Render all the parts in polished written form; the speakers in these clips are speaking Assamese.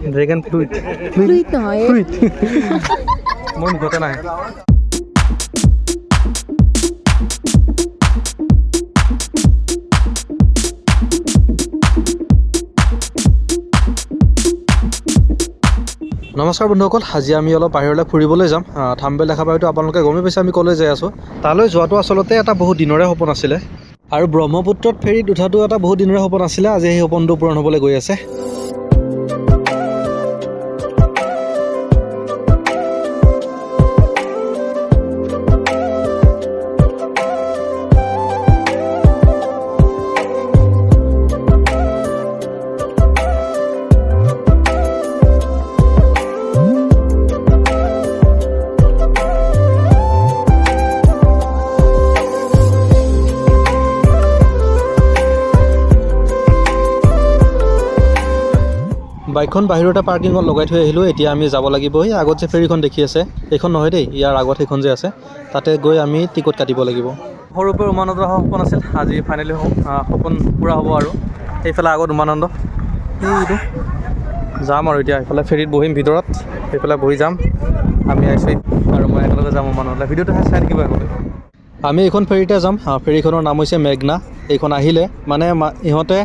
ড্ৰেগন ফ্লুইড ফ্লুইড নহয় ফ্লুইড মোৰ মুখতে নাই নমস্কাৰ বন্ধুসকল আজি আমি অলপ বাহিৰলৈ ফুৰিবলৈ যাম থাম্বনেল দেখা পাইতো আপোনালোকে গমেই পাইছে আমি কলৈ যাই আছোঁ তালৈ যোৱাটো আচলতে এটা বহুত দিনৰে সপোন আছিলে আৰু ব্ৰহ্মপুত্ৰত ফেৰীত উঠাটো এটা বহুত দিনৰে সপোন আছিলে আজি সেই সপোনটো পূৰণ হ'বলৈ গৈ আছে বাইকখন বাহিৰতে পাৰ্কিঙত লগাই থৈ আহিলোঁ এতিয়া আমি যাব লাগিব এই আগত যে ফেৰীখন দেখি আছে এইখন নহয় দেই ইয়াৰ আগত সেইখন যে আছে তাতে গৈ আমি টিকট কাটিব লাগিব সৰুৰ পৰা উমানন্দ অহা সপোন আছিল আজি ফাইনেলি সপোন পূৰা হ'ব আৰু এইফালে আগত উমানন্দ এইটো যাম আৰু এতিয়া এইফালে ফেৰীত বহিম ভিতৰত সেইফালে বহি যাম আমি আহিছোঁ আৰু মই একেলগে যাম উমানন্দলৈ ভিডিঅ'টো চাই থাকিব আগতে আমি এইখন ফেৰীতে যাম ফেৰীখনৰ নাম হৈছে মেঘনা এইখন আহিলে মানে ইহঁতে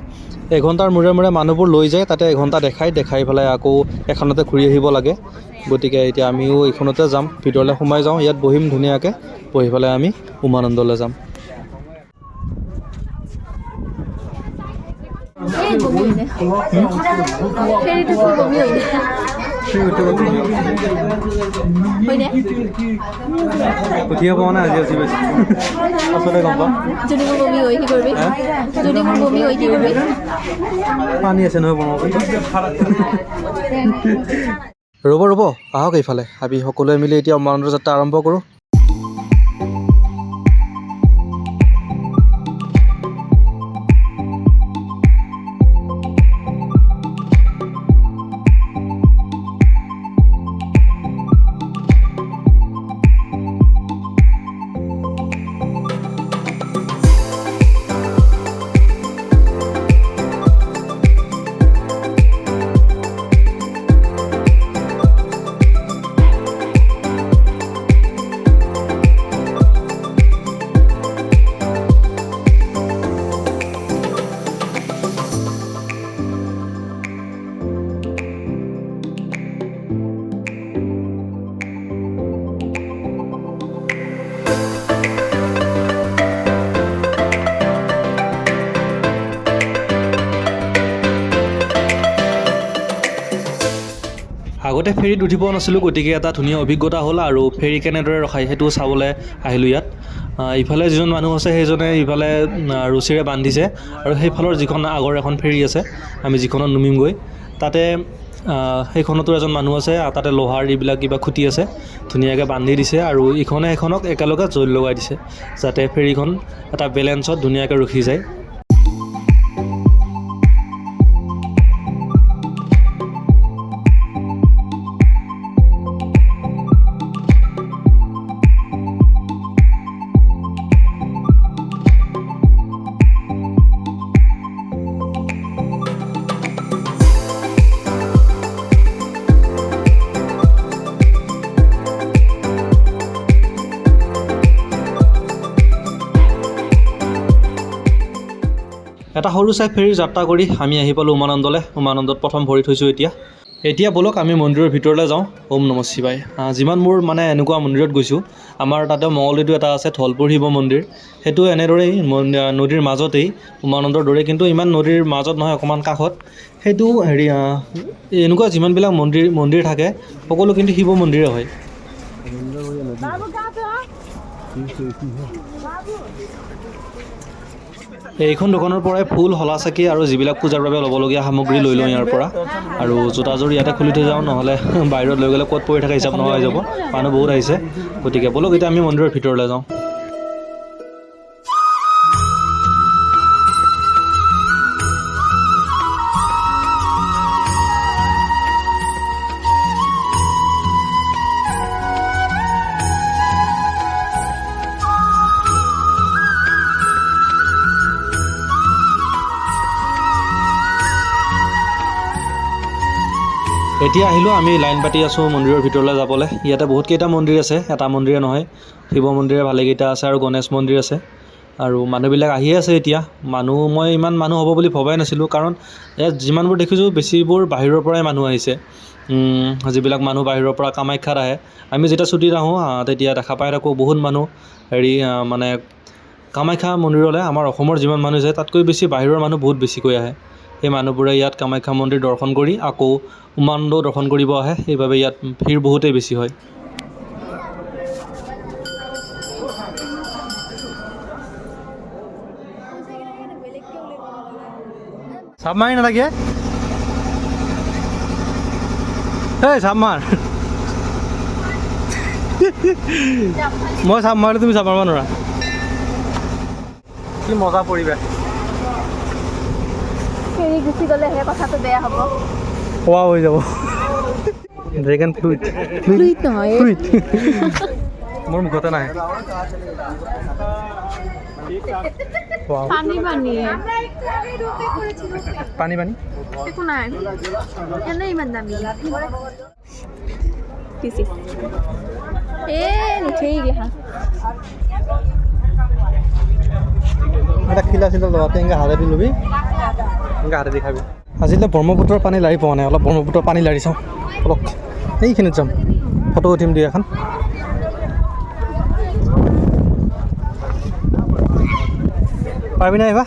এঘণ্টাৰ মূৰে মূৰে মানুহবোৰ লৈ যায় তাতে এঘণ্টা দেখাই পেলাই আকৌ এখনতে ঘূৰি আহিব লাগে গতিকে এতিয়া আমিও এইখনতে যাম ভিতৰলৈ সোমাই যাওঁ ইয়াত বহিম ধুনীয়াকৈ বহি পেলাই আমি উমানন্দলৈ যাম উঠিয়ে পোৱা নাই আজি উঠি পাইছোঁ আচলতে গম পাওঁ পানী আছে নহয় বনাব ৰ'ব আহক এইফালে আমি সকলোৱে মিলি এতিয়া উমানন্দ যাত্ৰা আৰম্ভ কৰোঁ আগতে ফেৰীত উঠিব নাছিলোঁ গতিকে এটা ধুনীয়া অভিজ্ঞতা হ'ল আৰু ফেৰী কেনেদৰে ৰখায় সেইটো চাবলৈ আহিলোঁ ইয়াত ইফালে যিজন মানুহ আছে সেইজনে ইফালে ৰছীৰে বান্ধিছে আৰু সেইফালৰ যিখন আগৰ এখন ফেৰী আছে আমি যিখনত নুমিমগৈ তাতে সেইখনতো এজন মানুহ আছে তাতে লোহাৰ এইবিলাক কিবা খুটি আছে ধুনীয়াকৈ বান্ধি দিছে আৰু ইখনে সেইখনক একেলগে জইল লগাই দিছে যাতে ফেৰীখন এটা বেলেঞ্চত ধুনীয়াকৈ ৰখি যায় এটা সৰু চাই ফেৰী যাত্ৰা কৰি আমি আহি পালোঁ উমানন্দলৈ উমানন্দত প্ৰথম ভৰি থৈছোঁ এতিয়া ব'লক আমি মন্দিৰৰ ভিতৰলৈ যাওঁ ওম নমঃ শিৱায় যিমান মোৰ মানে এনেকুৱা মন্দিৰত গৈছোঁ আমাৰ তাতে মঙলদৈতো এটা আছে ধলপুৰ শিৱ মন্দিৰ সেইটো এনেদৰেই নদীৰ মাজতেই উমানন্দৰ দৰে কিন্তু ইমান নদীৰ মাজত নহয় অকণমান কাষত সেইটো হেৰি এনেকুৱা যিমানবিলাক মন্দিৰ থাকে সকলো কিন্তু শিৱ মন্দিৰে হয় এইখন দোকানৰ পৰাই ফুল হলা চাকি আৰু যিবিলাক পূজাৰ বাবে ল'বলগীয়া সামগ্ৰী লৈ লওঁ ইয়াৰ পৰা আৰু জোতাযোৰ ইয়াতে খুলি থৈ যাওঁ নহ'লে বাহিৰত লৈ গ'লে ক'ত পৰি থাকে হিচাপ নোহোৱা হৈ যাব মানুহ বহুত আহিছে গতিকে ব'লক এতিয়া আমি মন্দিৰৰ ভিতৰলৈ যাওঁ এতিয়া আহিলোঁ আমি লাইন পাতি আছোঁ মন্দিৰৰ ভিতৰলৈ যাবলৈ। ইয়াতে বহুতকেইটা মন্দিৰ আছে, এটা মন্দিৰে নহয়, শিৱ মন্দিৰে ভালেকেইটা আছে আৰু গণেশ মন্দিৰ আছে। আৰু মানুহবিলাক আহিয়ে আছে এতিয়া। মই ইমান মানুহ হ'ব বুলি ভবাই নাছিলোঁ, কাৰণ ইয়াত যিমানবোৰ দেখিছোঁ বেছিবোৰ বাহিৰৰ পৰাই মানুহ আহিছে। যিবিলাক মানুহ বাহিৰৰ পৰা কামাখ্যাত আহে, আমি যেতিয়া ছুটীত আহোঁ তেতিয়া দেখা পাই থাকোঁ বহুত মানুহ মানে কামাখ্যা মন্দিৰলৈ আমাৰ অসমৰ যিমান মানুহ যায় তাতকৈ বেছি বাহিৰৰ মানুহ বহুত বেছিকৈ আহে। সেই মানুহবোৰে ইয়াত কামাখ্যা মন্দিৰ দৰ্শন কৰি আকৌ উমানন্দ দৰ্শন কৰিব আহে, সেইবাবে ইয়াত ভিৰ বহুতেই বেছি হয়। চাপ মাৰি নালাগে, এই চাপ মাৰ। মই চাপ মাৰিলে তুমি চাপ মাৰিব নোৱাৰা। কি মজা পৰিৱেশ। ফেৰি গুচি গ'লে সেই কথাটো বেয়া হ'ব। খোৱা হৈ যাব। Dragon fruit. ফ্ৰুইট নহয়, ফ্ৰুইট। মোৰ মুখতে নাহে। পানী পানী পানী পানী একো নাই, এনেই ইমান দামী। নুঠেই গিলা এটা খিলা চিলা লগাতে এনেকৈ হাতেদি ল'বি, এনেকৈ হাতেদি খাবি। আজিলৈ ব্ৰহ্মপুত্ৰৰ পানী লাৰি পোৱা নাই, অলপ ব্ৰহ্মপুত্ৰৰ পানী লাৰি চাওঁ অলপ। এইখিনিত যাম, ফটো উঠিম দুই এখন। পাৰিবি নাই আহিবা?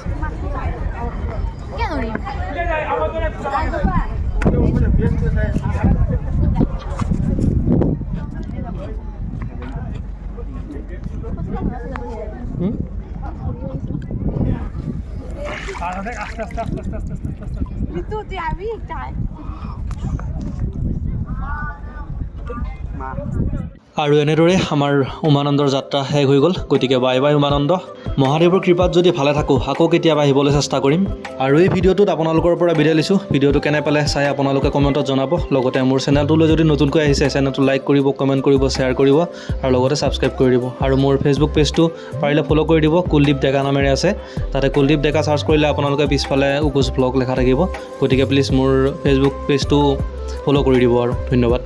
আৰু এনেদৰে আমাৰ উমানন্দৰ যাত্ৰা শেষ হৈ গ'ল। গতিকে বাই বাই উমানন্দ। মহাদেৱৰ কৃপাত যদি ভালে থাকোঁ আকৌ কেতিয়াবা আহিবলৈ চেষ্টা কৰিম। আৰু এই ভিডিঅ'টোত আপোনালোকৰ পৰা বিদায় লৈছোঁ। ভিডিঅ'টো কেনে পালে চাই আপোনালোকে কমেণ্টত জনাব। লগতে মোৰ চেনেলটোলৈ যদি নতুনকৈ আহিছে চেনেলটো লাইক কৰিব, কমেণ্ট কৰিব, শ্বেয়াৰ কৰিব আৰু লগতে ছাবস্ক্ৰাইব কৰি দিব। আৰু মোৰ ফেচবুক পেজটো পাৰিলে ফ'ল' কৰি দিব, কুলদীপ ডেকা নামেৰে আছে। তাতে কুলদীপ ডেকা চাৰ্চ কৰিলে আপোনালোকে পিছফালে উকুচ ব্লগ লেখা থাকিব। গতিকে প্লিজ মোৰ ফেচবুক পেজটো ফ'ল' কৰি দিব আৰু ধন্যবাদ।